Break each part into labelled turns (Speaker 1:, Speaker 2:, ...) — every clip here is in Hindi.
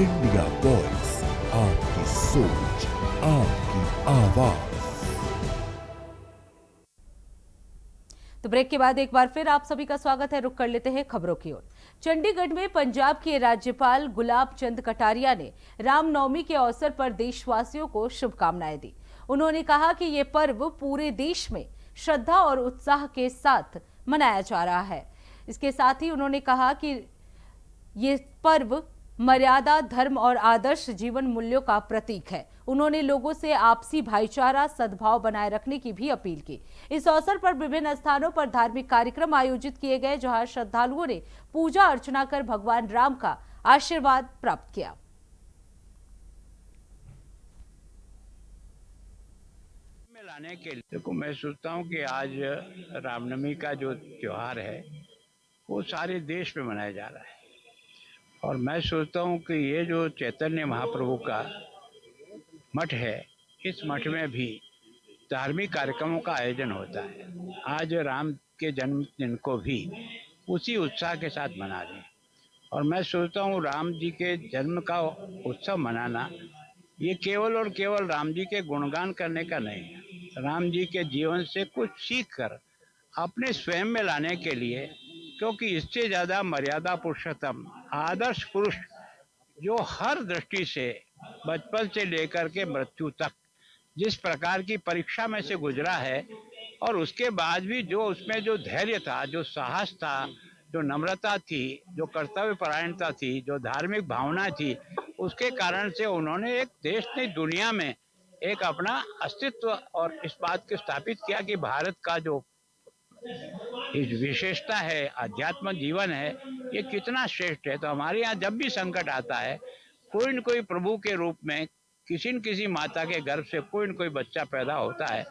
Speaker 1: इंडिया वॉइस, आपकी सोच, आपकी आवाज।
Speaker 2: तो ब्रेक के बाद एक बार फिर आप सभी का स्वागत है। रुक कर लेते हैं खबरों की ओर। चंडीगढ़ में पंजाब के राज्यपाल गुलाब चंद कटारिया ने रामनवमी के अवसर पर देशवासियों को शुभकामनाएं दी। उन्होंने कहा कि ये पर्व पूरे देश में श्रद्धा और उत्साह के साथ मनाया जा रहा है। इसके साथ ही उन्होंने कहा कि ये पर्व मर्यादा, धर्म और आदर्श जीवन मूल्यों का प्रतीक है। उन्होंने लोगों से आपसी भाईचारा, सद्भाव बनाए रखने की भी अपील की। इस अवसर पर विभिन्न स्थानों पर धार्मिक कार्यक्रम आयोजित किए गए, जहां श्रद्धालुओं ने पूजा अर्चना कर भगवान राम का आशीर्वाद प्राप्त किया।
Speaker 3: लाने के लिए देखो, मैं सोचता हूँ कि आज रामनवमी का जो त्योहार है वो सारे देश में मनाया जा रहा है, और मैं सोचता हूँ कि ये जो चैतन्य महाप्रभु का मठ है, इस मठ में भी धार्मिक कार्यक्रमों का आयोजन होता है। आज राम के जन्मदिन को भी उसी उत्साह के साथ मना रहे हैं, और मैं सोचता हूँ राम जी के जन्म का उत्सव मनाना ये केवल और केवल राम जी के गुणगान करने का नहीं है, राम जी के जीवन से कुछ सीख कर अपने स्वयं में लाने के लिए, क्योंकि इससे ज़्यादा मर्यादा पुरुषोत्तम, आदर्श पुरुष जो हर दृष्टि से बचपन से लेकर के मृत्यु तक जिस प्रकार की परीक्षा में से गुजरा है, और उसके बाद भी जो उसमें जो धैर्य था, जो साहस था, जो नम्रता थी, जो कर्तव्य परायणता थी, जो धार्मिक भावना थी, उसके कारण से उन्होंने एक देश ने दुनिया में एक अपना अस्तित्व और इस बात को स्थापित किया कि भारत का जो विशेषता है, अध्यात्म जीवन है, ये कितना श्रेष्ठ है। तो हमारे यहाँ जब भी संकट आता है, कोई न कोई प्रभु के रूप में किसी न किसी माता के गर्भ से कोई न कोई बच्चा पैदा होता है।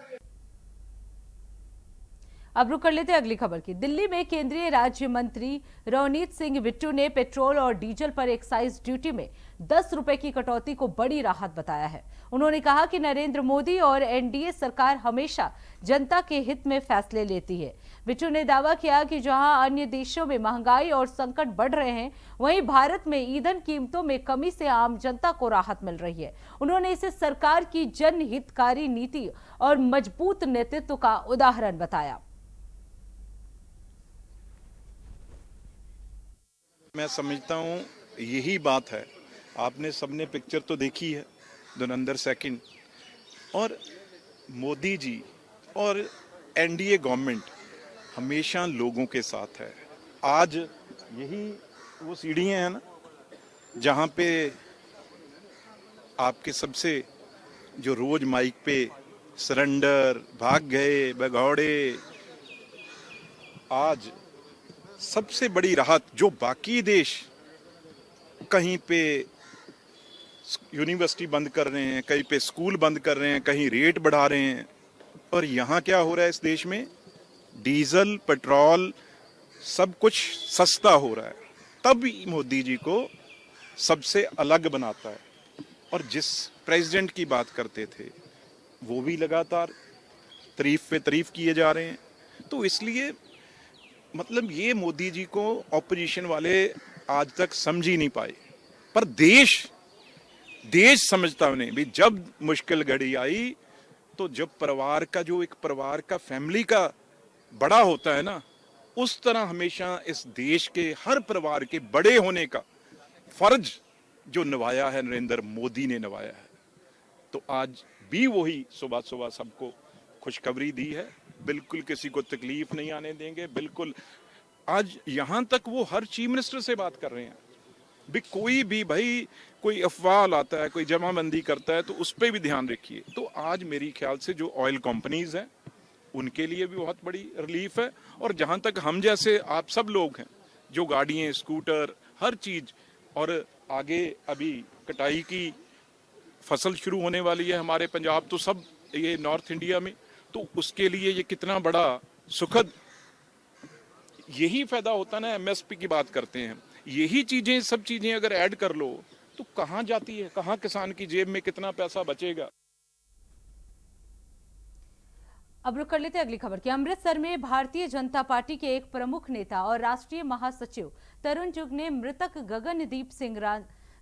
Speaker 2: अब रुक कर लेते हैं अगली खबर की। दिल्ली में केंद्रीय राज्य मंत्री रवनीत सिंह बिट्टू ने पेट्रोल और डीजल पर एक्साइज ड्यूटी में 10 रुपए की कटौती को बड़ी राहत बताया है। उन्होंने कहा कि नरेंद्र मोदी और एनडीए सरकार हमेशा जनता के हित में फैसले लेती है। बिट्टू ने दावा किया कि जहां अन्य देशों में महंगाई और संकट बढ़ रहे हैं, वहीं भारत में ईंधन कीमतों में कमी से आम जनता को राहत मिल रही है। उन्होंने इसे सरकार की जनहितकारी नीति और मजबूत नेतृत्व का उदाहरण बताया।
Speaker 4: मैं समझता हूँ यही बात है। आपने सबने पिक्चर तो देखी है, धुरंधर सेकंड, और मोदी जी और एनडीए गवर्नमेंट हमेशा लोगों के साथ है। आज यही वो सीढ़ियाँ हैं ना, जहाँ पे आपके सबसे जो रोज माइक पे सरेंडर, भाग गए, भगौड़े, आज सबसे बड़ी राहत जो बाकी देश कहीं पे यूनिवर्सिटी बंद कर रहे हैं, कहीं पे स्कूल बंद कर रहे हैं, कहीं रेट बढ़ा रहे हैं, और यहाँ क्या हो रहा है इस देश में, डीजल, पेट्रोल सब कुछ सस्ता हो रहा है। तब मोदी जी को सबसे अलग बनाता है। और जिस प्रेसिडेंट की बात करते थे वो भी लगातार तारीफ पे तारीफ किए जा रहे हैं। तो इसलिए मतलब ये मोदी जी को ऑपोजिशन वाले आज तक समझ ही नहीं पाए, पर देश समझता उन्हें भी। जब मुश्किल घड़ी आई तो जब परिवार का जो एक परिवार का फैमिली का बड़ा होता है ना, उस तरह हमेशा इस देश के हर परिवार के बड़े होने का फर्ज जो निभाया है नरेंद्र मोदी ने निभाया है। तो आज भी वही सुबह सुबह सबको खुशखबरी दी है, बिल्कुल किसी को तकलीफ नहीं आने देंगे। बिल्कुल आज यहां तक वो हर चीफ मिनिस्टर से बात कर रहे हैं भी कोई भी भाई कोई अफवाह लाता है, कोई जमाबंदी करता है तो उस पर भी ध्यान रखिए। तो आज मेरी ख्याल से जो ऑयल कंपनीज हैं उनके लिए भी बहुत बड़ी रिलीफ है। और जहां तक हम जैसे आप सब लोग हैं जो गाड़ियां, स्कूटर, हर चीज, और आगे अभी कटाई की फसल शुरू होने वाली है हमारे पंजाब तो सब ये नॉर्थ इंडिया में, तो उसके लिए ये कितना बड़ा सुखद यही फायदा होता ना। एमएसपी की बात करते हैं, यही चीजें सब चीजें अगर ऐड कर लो तो कहां जाती है, कहां किसान की जेब में कितना पैसा बचेगा।
Speaker 2: अब रुक कर लेते हैं अगली खबर की। अमृतसर में भारतीय जनता पार्टी के एक प्रमुख नेता और राष्ट्रीय महासचिव तरुण चुग ने मृतक गगनदीप सिंह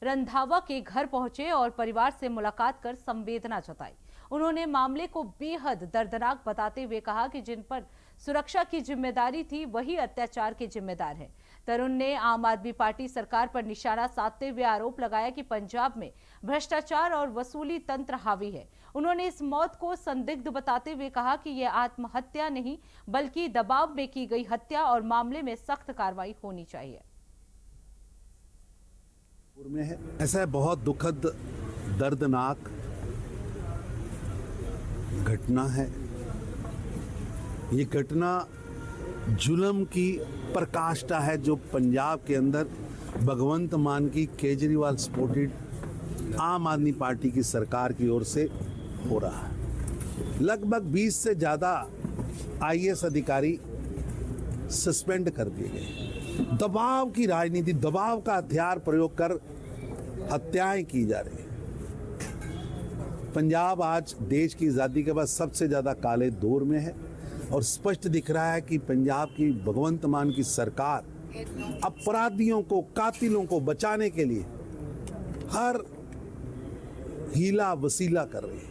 Speaker 2: रंधावा के घर पहुंचे और परिवार से मुलाकात कर संवेदना जताई। उन्होंने मामले को बेहद दर्दनाक बताते हुए कहा कि जिन पर सुरक्षा की जिम्मेदारी थी वही अत्याचार के जिम्मेदार हैं। तरुण ने आम आदमी पार्टी सरकार पर निशाना साधते हुए आरोप लगाया कि पंजाब में भ्रष्टाचार और वसूली तंत्र हावी है। उन्होंने इस मौत को संदिग्ध बताते हुए कहा कि यह आत्महत्या नहीं बल्कि दबाव में की गई हत्या और मामले में सख्त कार्रवाई होनी चाहिए।
Speaker 5: ऐसा बहुत दुखद दर्दनाक घटना है। ये घटना जुल्म की प्रकाष्ठा है जो पंजाब के अंदर भगवंत मान की केजरीवाल सपोर्टेड आम आदमी पार्टी की सरकार की ओर से हो रहा है। लगभग 20 से ज़्यादा IAS अधिकारी सस्पेंड कर दिए गए। दबाव की राजनीति, दबाव का हथियार प्रयोग कर हत्याएं की जा रही है। पंजाब आज देश की आज़ादी के बाद सबसे ज़्यादा काले दौर में है और स्पष्ट दिख रहा है कि पंजाब की भगवंत मान की सरकार अपराधियों को, कातिलों को बचाने के लिए हर हीला वसीला कर रही है।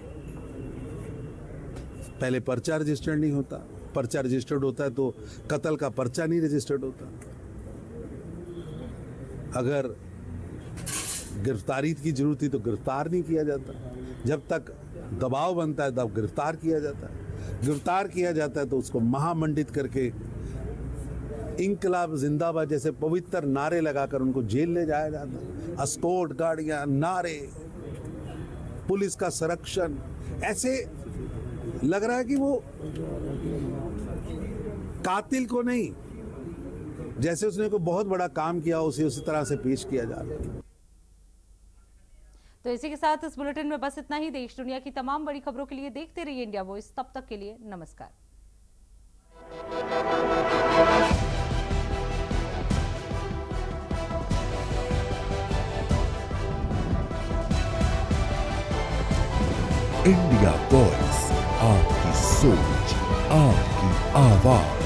Speaker 5: पहले पर्चा रजिस्टर्ड नहीं होता, पर्चा रजिस्टर्ड होता है तो कत्ल का पर्चा नहीं रजिस्टर्ड होता। अगर गिरफ्तारी की जरूरत थी तो गिरफ्तार नहीं किया जाता। जब तक दबाव बनता है तब गिरफ्तार किया जाता है। गिरफ्तार किया जाता है तो उसको महामंडित करके इंकलाब जिंदाबाद जैसे पवित्र नारे लगाकर उनको जेल ले जाया जाता है। एस्कॉर्ट गाड़ियां, नारे, पुलिस का संरक्षण, ऐसे लग रहा है कि वो कातिल को नहीं, जैसे उसने कोई बहुत बड़ा काम किया उसे उसी तरह से पेश किया जा रहा है।
Speaker 2: तो इसी के साथ इस बुलेटिन में बस इतना ही। देश दुनिया की तमाम बड़ी खबरों के लिए देखते रहिए इंडिया वॉइस। तब तक के लिए नमस्कार।
Speaker 1: इंडिया वॉइस, आपकी सोच, आपकी आवाज।